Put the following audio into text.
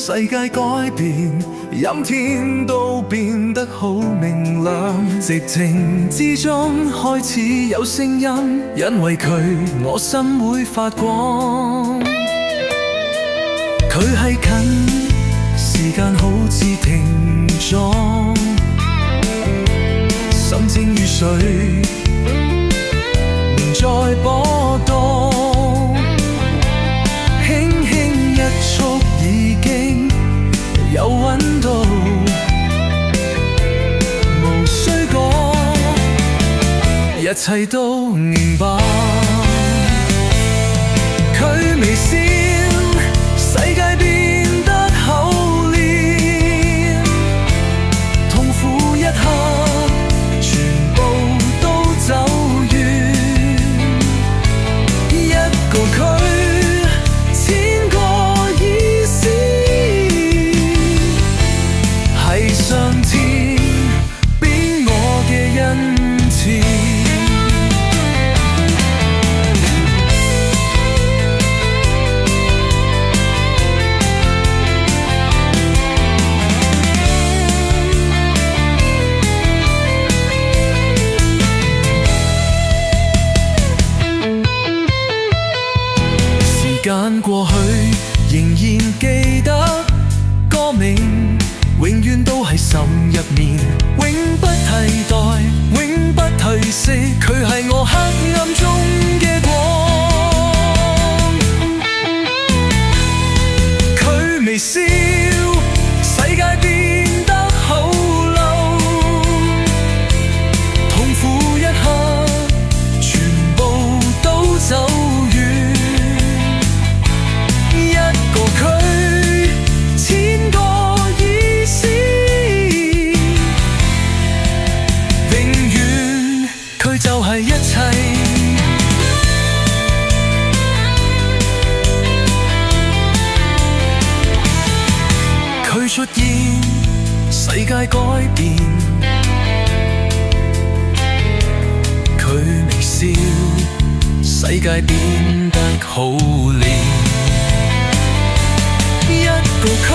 世界改變，陰天都變得好明亮。寂靜之中開始有聲音，因為佢我心會發光。佢係近，時間好似停咗，心靜如水，唔再波動，輕輕一觸已經有溫度，無需講，一切都明白。佢微笑，世界變得厚臉，痛苦一刻全部都走遠，一個佢千個意思，係上天俾我嘅恩賜。時間過去，仍然記得歌名，永遠都喺心入面，永不替代，永不褪色。佢係我黑暗中嘅光，佢微笑，世界變得好lâu，痛苦一刻全部都走遠。佢千個意思，永遠佢就係一切。佢出現，世界改變，佢微笑，世界變得好臉。一個佢